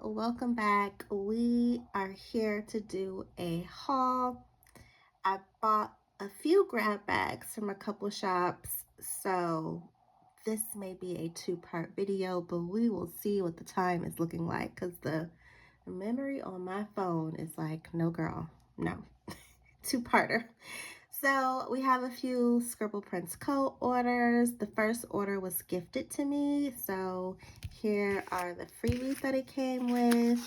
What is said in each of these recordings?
welcome back. We are here to do a haul. I bought a few grab bags from a couple shops, so this may be a two-part video, but we will see what the time is looking like because the memory on my phone is like, no girl, no, two-parter. So we have a few Scribble Prints Co. orders. The first order was gifted to me. So here are the freebies that it came with.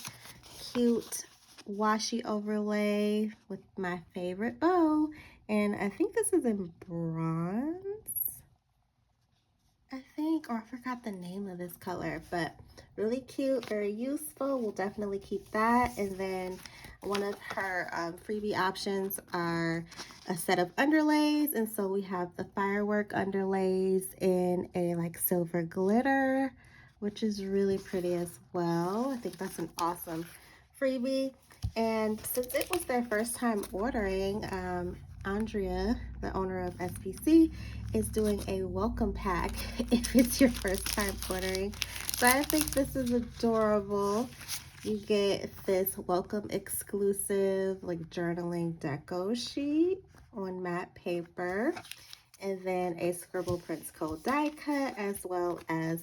Cute washi overlay with my favorite bow. And I think this is in bronze. I think, or I forgot the name of this color, but really cute, very useful. We'll definitely keep that. And then one of her freebie options are a set of underlays. And so we have the firework underlays in a like silver glitter, which is really pretty as well. I think that's an awesome freebie. And since it was their first time ordering, Andrea, the owner of SPC, is doing a welcome pack if it's your first time ordering. So I think this is adorable. You get this welcome exclusive like journaling deco sheet on matte paper, and then a Scribble Prints Co. die cut, as well as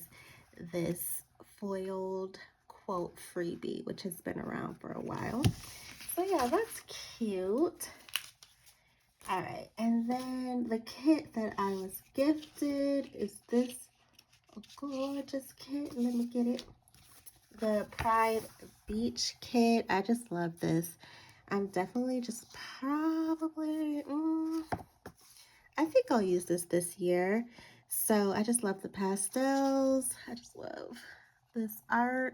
this foiled quote freebie, which has been around for a while. So yeah, that's cute. All right, and then the kit that I was gifted is this gorgeous kit. Let me get it. The Pride Beach kit. I just love this. I'm definitely just probably, I think I'll use this year. So I just love the pastels. I just love this art.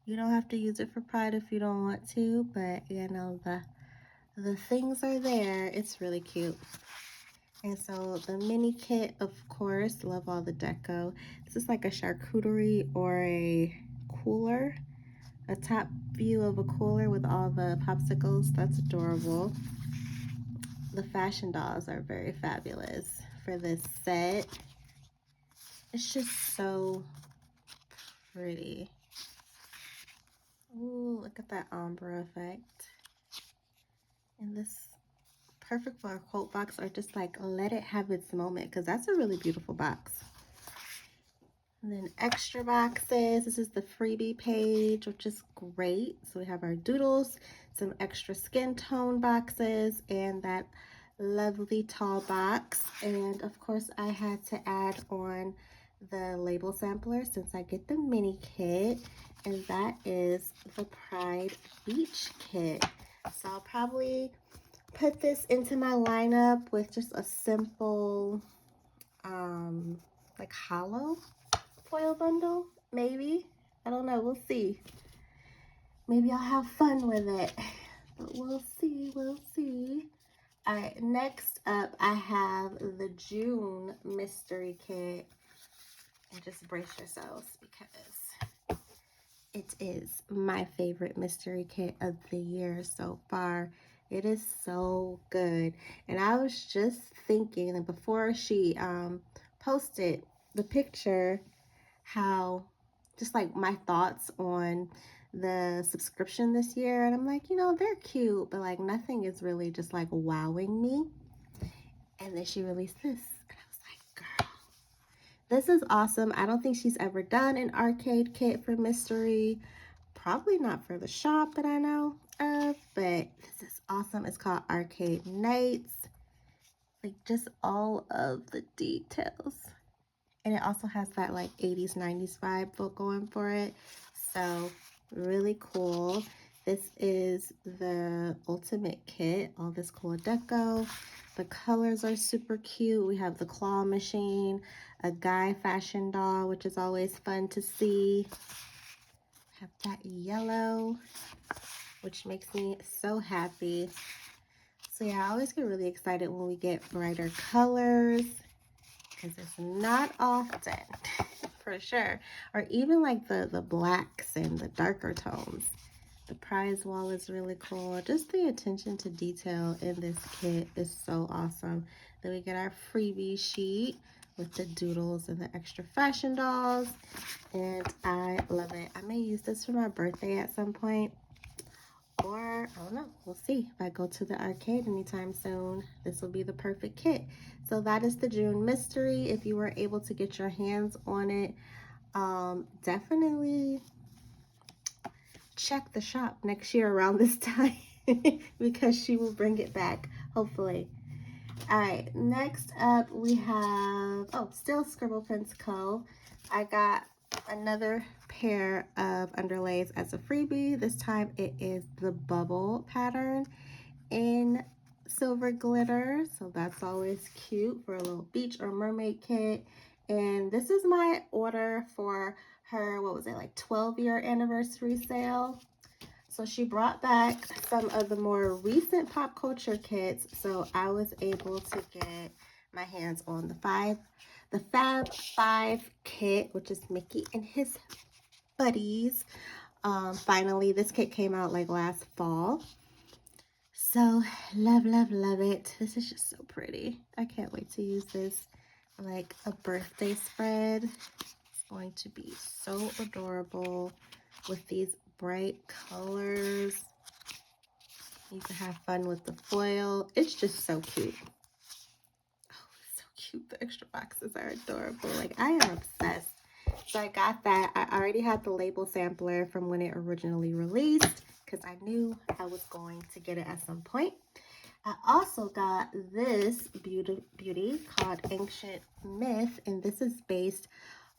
You don't have to use it for Pride if you don't want to, but you know, the things are there. It's really cute. And so the mini kit, of course, love all the deco. This is like a charcuterie or a cooler, a top view of a cooler with all the popsicles. That's adorable. The fashion dolls are very fabulous for this set. It's just so pretty. Ooh, look at that ombre effect. And this perfect for a quote box, or just like let it have its moment, because that's a really beautiful box. And then extra boxes. This is the freebie page, which is great. So we have our doodles, some extra skin tone boxes, and that lovely tall box. And of course I had to add on the label sampler since I get the mini kit, and that is the Pride Beach kit. So I'll probably put this into my lineup with just a simple like hollow foil bundle, maybe. I don't know, we'll see. Maybe I'll have fun with it, but we'll see. All right, next up I have the June mystery kit, and just brace yourselves because it is my favorite mystery kit of the year so far. It is so good. And I was just thinking that before she posted the picture, how just like my thoughts on the subscription this year, and I'm like, you know, they're cute, but like nothing is really just like wowing me. And then she released this, and I was like, girl, this is awesome. I don't think she's ever done an arcade kit for mystery. Probably not for the shop that I know of, but this is awesome. It's called Arcade Nights. Like just all of the details. And it also has that like 80s, 90s vibe going for it. So really cool. This is the ultimate kit. All this cool deco. The colors are super cute. We have the claw machine, a guy fashion doll, which is always fun to see. Have that yellow, which makes me so happy. So yeah, I always get really excited when we get brighter colors, because it's not often for sure. Or even like the blacks and the darker tones. The prize wall is really cool. Just the attention to detail in this kit is so awesome. Then we get our freebie sheet with the doodles and the extra fashion dolls, and I love it. I may use this for my birthday at some point. Or, I don't know, we'll see. If I go to the arcade anytime soon, this will be the perfect kit. So that is the June mystery. If you were able to get your hands on it, definitely check the shop next year around this time because she will bring it back, hopefully. All right, next up we have, oh, still Scribble Prints Co. I got another pair of underlays as a freebie. This time it is the bubble pattern in silver glitter, so that's always cute for a little beach or mermaid kit. And this is my order for her, what was it, like 12-year anniversary sale. So she brought back some of the more recent pop culture kits, so I was able to get my hands on the Fab 5 kit, which is Mickey and his buddies. Finally, this kit came out like last fall. So love, love, love it. This is just so pretty. I can't wait to use this like a birthday spread. It's going to be so adorable with these bright colors. You can have fun with the foil. It's just so cute. Oh, it's so cute. The extra boxes are adorable. Like, I am obsessed. So I got that. I already had the label sampler from when it originally released because I knew I was going to get it at some point. I also got this beauty called Ancient Myth, and this is based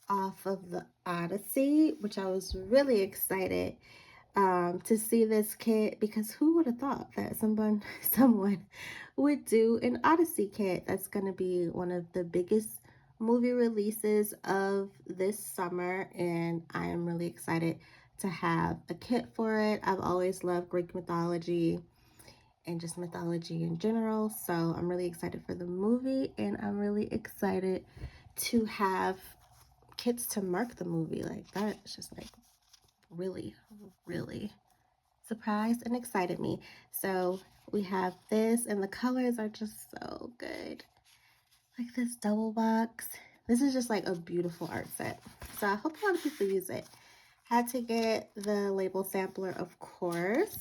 off of the Odyssey, which I was really excited to see this kit, because who would have thought that someone would do an Odyssey kit? That's going to be one of the biggest movie releases of this summer, and I am really excited to have a kit for it. I've always loved Greek mythology and just mythology in general, so I'm really excited for the movie, and I'm really excited to have kits to mark the movie. Like, that is just like really, really surprised and excited me. So we have this, and the colors are just so good. Like this double box. This is just like a beautiful art set. So I hope a lot of people use it. Had to get the label sampler, of course.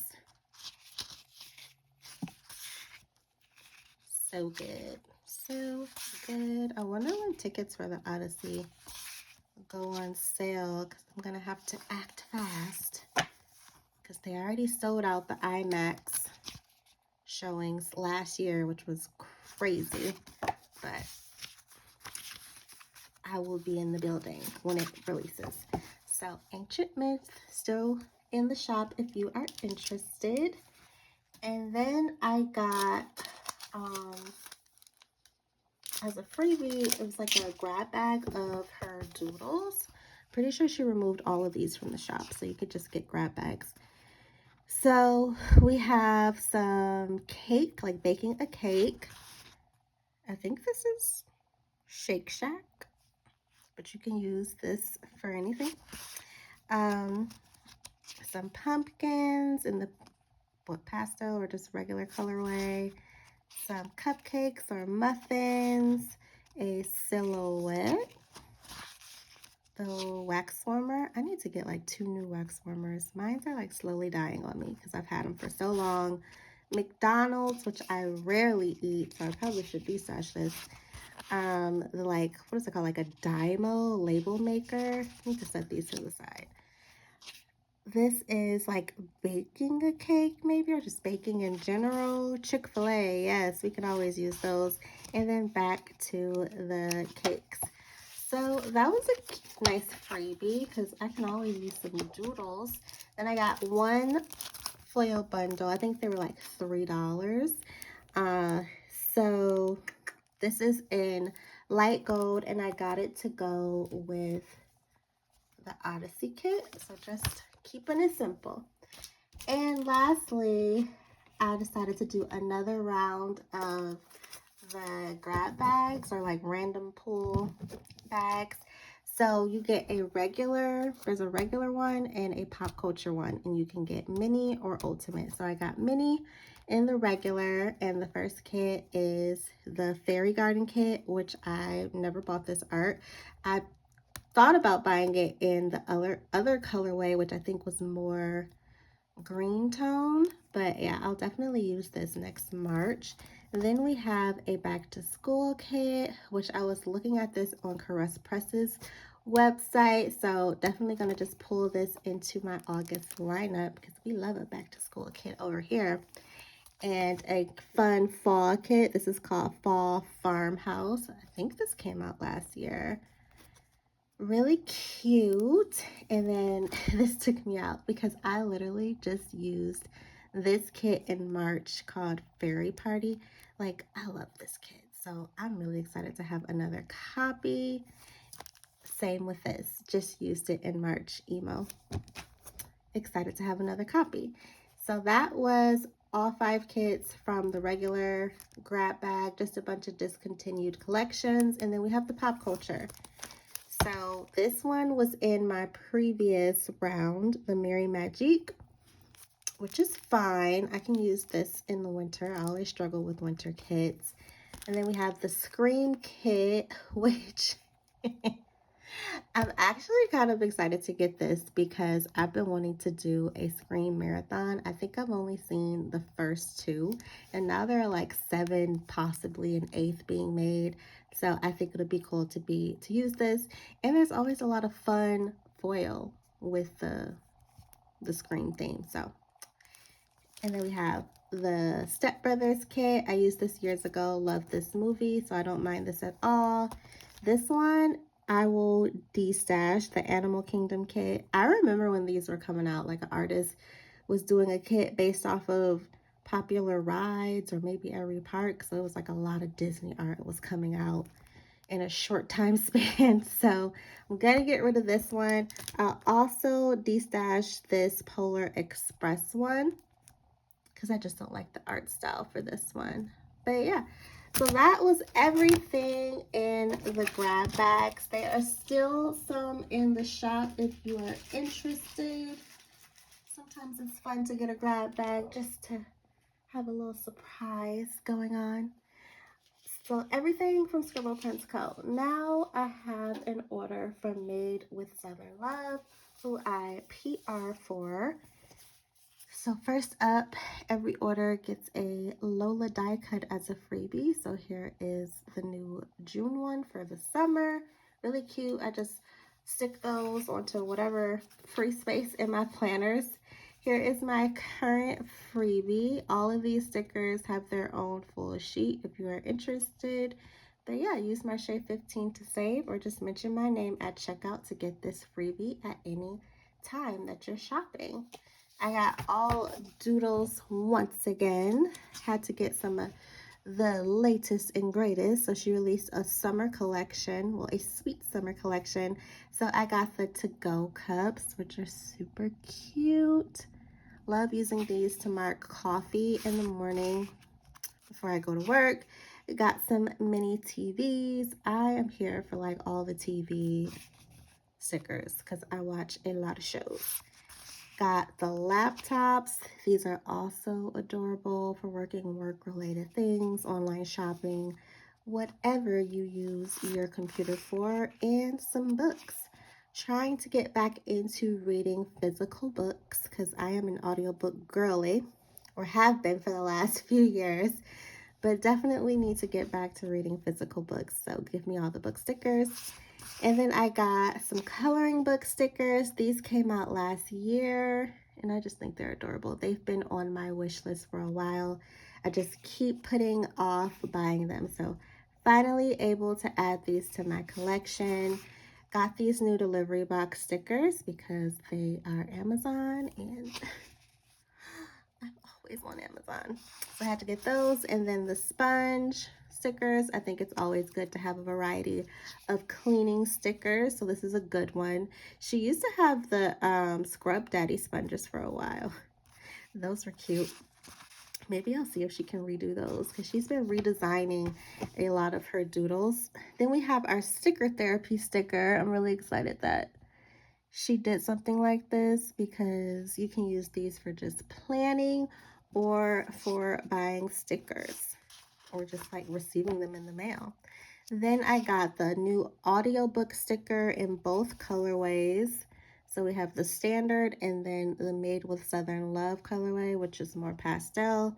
So good. So good. I wonder when tickets for the Odyssey go on sale, because I'm going to have to act fast, because they already sold out the IMAX showings last year, which was crazy. But I will be in the building when it releases. So Ancient Myth still in the shop if you are interested. And then I got as a freebie, it was like a grab bag of her doodles. Pretty sure she removed all of these from the shop, so you could just get grab bags. So we have some cake, like baking a cake. I think this is Shake Shack, but you can use this for anything. Some pumpkins in the pastel or just regular colorway. Some cupcakes or muffins. A silhouette. The wax warmer. I need to get like 2 new wax warmers. Mine are like slowly dying on me because I've had them for so long. McDonald's, which I rarely eat, so I probably should research this. The like, what is it called? Like a Dymo label maker. I need to set these to the side. This is like baking a cake maybe, or just baking in general. Chick-fil-A, yes, we can always use those. And then back to the cakes. So that was a nice freebie because I can always use some doodles. Then I got one foil bundle. I think they were like $3. So this is in light gold, and I got it to go with the Odyssey kit. So just keeping it simple. And lastly, I decided to do another round of the grab bags, or like random pull bags. So you get a regular, there's a regular one and a pop culture one, and you can get mini or ultimate. So I got mini in the regular, and the first kit is the fairy garden kit, which I never bought this art. I thought about buying it in the other colorway, which I think was more green tone, but yeah, I'll definitely use this next March. And then we have a back to school kit, which I was looking at this on Caress Press's website, so definitely gonna just pull this into my August lineup because we love a back to school kit over here. And a fun fall kit. This is called Fall Farmhouse. I think this came out last year. Really cute. And then this took me out because I literally just used this kit in March called Fairy Party. Like, I love this kit, so I'm really excited to have another copy. Same with this, just used it in March emo. Excited to have another copy. So that was all 5 kits from the regular grab bag, just a bunch of discontinued collections. And then we have the pop culture. So this one was in my previous round, the Merry Magic, which is fine. I can use this in the winter. I always struggle with winter kits. And then we have the Scream kit, which I'm actually kind of excited to get this because I've been wanting to do a Scream marathon. I think I've only seen the first 2, and now there are like 7, possibly an 8th being made. So I think it'll be cool to use this. And there's always a lot of fun foil with the Scream theme. So, and then we have the Step Brothers kit. I used this years ago. Love this movie, so I don't mind this at all. This one I will de-stash, the Animal Kingdom kit. I remember when these were coming out, like an artist was doing a kit based off of popular rides or maybe every park. So it was like a lot of Disney art was coming out in a short time span. So I'm going to get rid of this one. I'll also de-stash this Polar Express one because I just don't like the art style for this one. But yeah, so that was everything in the grab bags. There are still some in the shop if you are interested. Sometimes it's fun to get a grab bag just to have a little surprise going on. So everything from Scribble Prints Co. Now I have an order from Made with Southern Love, who I PR for. So first up, every order gets a Lola die cut as a freebie. So here is the new June one for the summer. Really cute. I just stick those onto whatever free space in my planners. Here is my current freebie. All of these stickers have their own full sheet if you are interested. But yeah, use my Shea 15 to save or just mention my name at checkout to get this freebie at any time that you're shopping. I got all doodles once again. Had to get some of the latest and greatest. So she released a summer collection, well, a sweet summer collection. So I got the to-go cups, which are super cute. Love using these to mark coffee in the morning before I go to work. Got some mini TVs. I am here for like all the TV stickers because I watch a lot of shows. Got the laptops. These are also adorable for working work-related things, online shopping, whatever you use your computer for, and some books. Trying to get back into reading physical books because I am an audiobook girly, or have been for the last few years, but definitely need to get back to reading physical books. So give me all the book stickers. And then I got some coloring book stickers. These came out last year, and I just think they're adorable. They've been on my wish list for a while. I just keep putting off buying them. So finally able to add these to my collection. Got these new delivery box stickers because they are Amazon, and I'm always on Amazon. So I had to get those. And then the sponge stickers. I think it's always good to have a variety of cleaning stickers. So this is a good one. She used to have the Scrub Daddy sponges for a while. Those were cute. Maybe I'll see if she can redo those because she's been redesigning a lot of her doodles. Then we have our sticker therapy sticker. I'm really excited that she did something like this because you can use these for just planning or for buying stickers or just like receiving them in the mail. Then I got the new audiobook sticker in both colorways. So we have the standard and then the Made with Southern Love colorway, which is more pastel.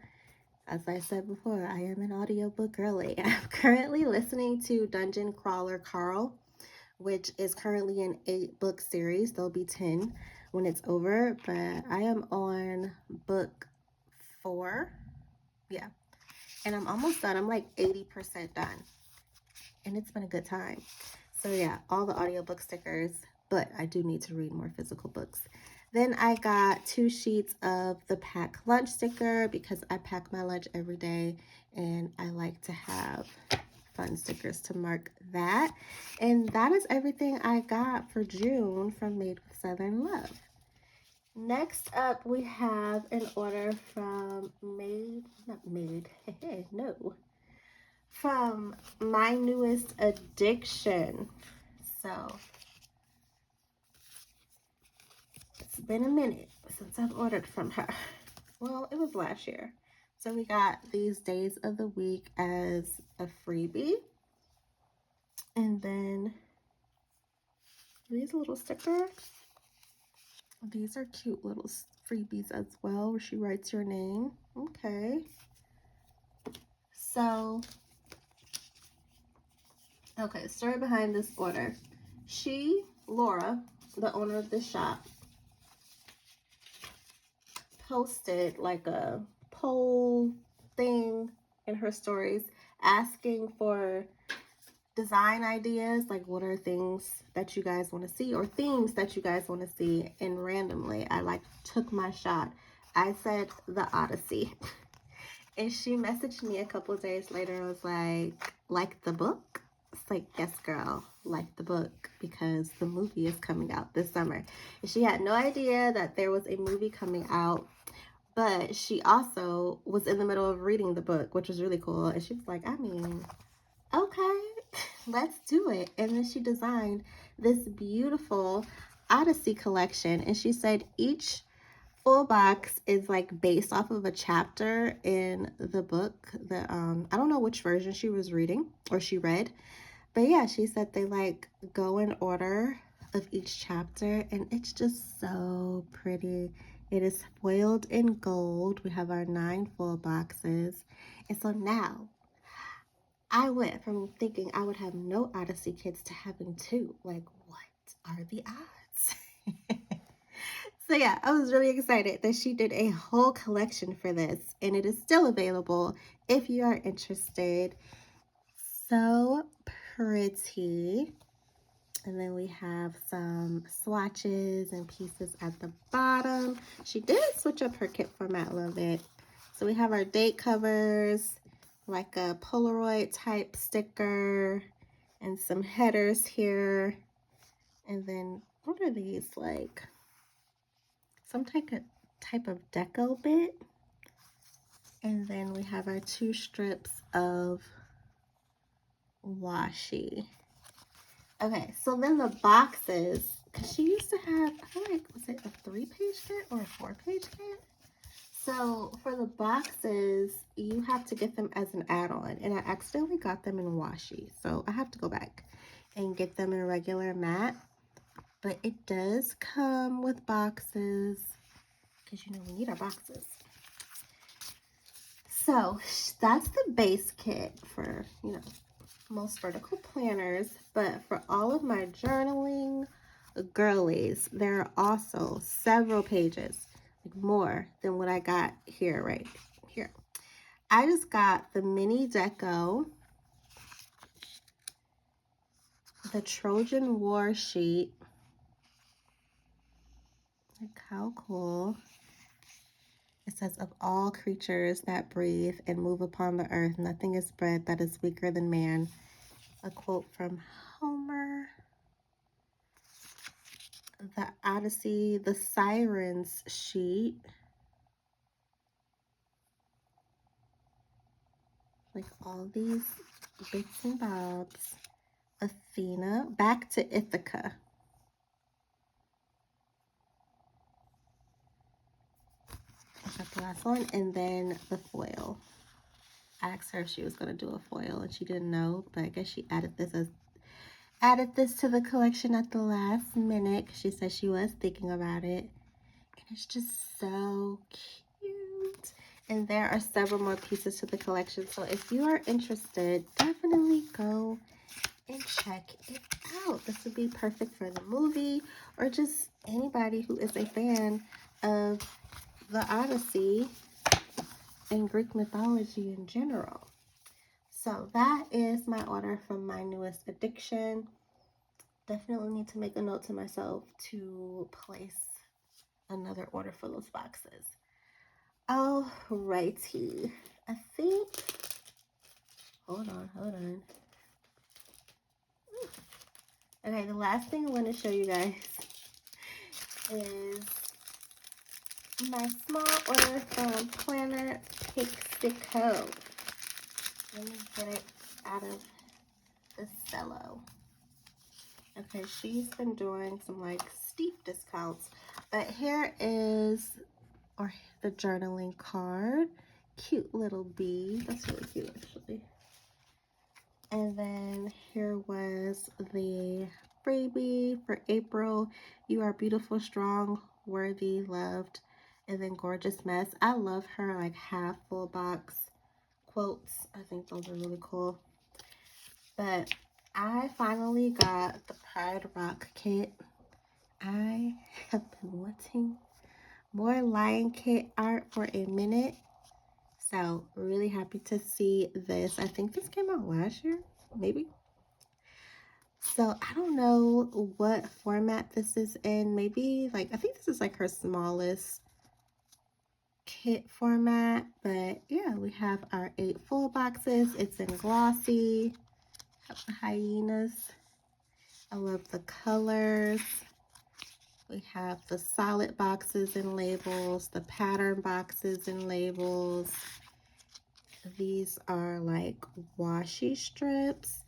As I said before, I am an audiobook girly. I'm currently listening to Dungeon Crawler Carl, which is currently an 8-book series. There'll be 10 when it's over, but I am on book 4. Yeah, and I'm almost done. I'm like 80% done, and it's been a good time. So yeah, all the audiobook stickers, but I do need to read more physical books. Then I got 2 sheets of the pack lunch sticker because I pack my lunch every day and I like to have fun stickers to mark that. And that is everything I got for June from Made with Southern Love. Next up, we have an order from from My Newest Addiction. So it's been a minute since I've ordered from her. Well, it was last year. So we got these days of the week as a freebie. And then these little stickers. These are cute little freebies as well, where she writes your name. Okay. So, okay, story behind this order. Laura, the owner of the shop, posted like a poll thing in her stories asking for design ideas, like what are things that you guys want to see or themes that you guys want to see, and randomly I like took my shot. I said the Odyssey. And she messaged me a couple of days later and was like the book? It's like, yes, girl, like the book, because the movie is coming out this summer. And she had no idea that there was a movie coming out, but she also was in the middle of reading the book, which was really cool. And she was like, I mean, okay, let's do it. And then she designed this beautiful Odyssey collection. And she said each full box is like based off of a chapter in the book. I don't know which version she was reading or she read, but yeah, she said they like go in order of each chapter, and it's just so pretty. It is foiled in gold. We have our 9 full boxes, and so now I went from thinking I would have no Odyssey kits to having 2. Like, what are the odds? So yeah, I was really excited that she did a whole collection for this, and it is still available if you are interested. So pretty. And then we have some swatches and pieces at the bottom. She did switch up her kit format a little bit. So we have our date covers, like a Polaroid type sticker, and some headers here. And then what are these, like some type of deco bit? And then we have our 2 strips of washi. Okay, so then the boxes, because she used to have, I feel like, was it a 3-page kit or a 4-page kit? So for the boxes, you have to get them as an add-on, and I accidentally got them in washi. So I have to go back and get them in regular matte. But it does come with boxes, because you know we need our boxes. So that's the base kit for, you know, most vertical planners. But for all of my journaling girlies, there are also several pages, like more than what I got here, right here. I just got the mini deco, the Trojan War sheet. Like, how cool. It says, of all creatures that breathe and move upon the earth, nothing is bred that is weaker than man. A quote from Homer. The Odyssey, the Sirens sheet. Like all these bits and bobs. Athena, back to Ithaca. I got the last one, and then the foil. asked her if she was going to do a foil and she didn't know, but I guess she added this to the collection at the last minute. She said she was thinking about it, and it's just so cute. And there are several more pieces to the collection, so if you are interested, definitely go and check it out. This would be perfect for the movie or just anybody who is a fan of the Odyssey and Greek mythology in general. So that is my order from my newest addiction. Definitely need to make a note to myself to place another order for those boxes. Alrighty. I think, hold on. Okay, the last thing I want to show you guys is my small order from Planner Pixico. Let me get it out of the cello. Okay, she's been doing some like steep discounts, but here is the journaling card. Cute little bee. That's really cute actually. And then here was the freebie for April. You are beautiful, strong, worthy, loved, and then gorgeous mess. I love her like half full box quotes. I think those are really cool. But I finally got the Pride Rock kit. I have been wanting more Lion Kit art for a minute. So really happy to see this. I think this came out last year, maybe. So I don't know what format this is in. Maybe like, I think this is like her smallest kit format. But yeah, we have our 8 full boxes. It's in glossy. Have the hyenas. I love the colors. We have the solid boxes and labels, the pattern boxes and labels. These are like washi strips.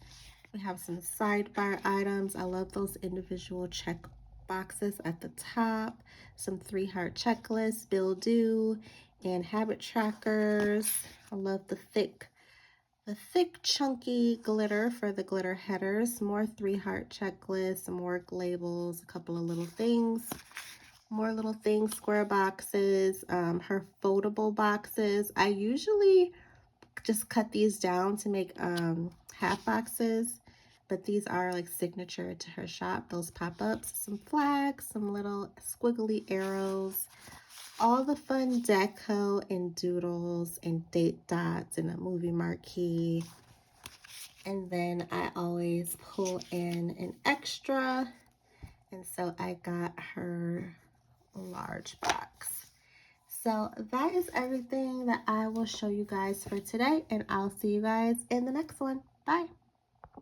We have some sidebar items. I love those individual check boxes at the top. Some 3-heart checklists, bill due, and habit trackers. I love the thick chunky glitter for the glitter headers. More 3-heart checklists, some work labels, a couple of little things. More little things, square boxes, her foldable boxes. I usually just cut these down to make half boxes, but these are like signature to her shop, those pop-ups. Some flags, some little squiggly arrows, all the fun deco and doodles and date dots and a movie marquee. And then I always pull in an extra, and so I got her large box. So that is everything that I will show you guys for today, and I'll see you guys in the next one. Bye.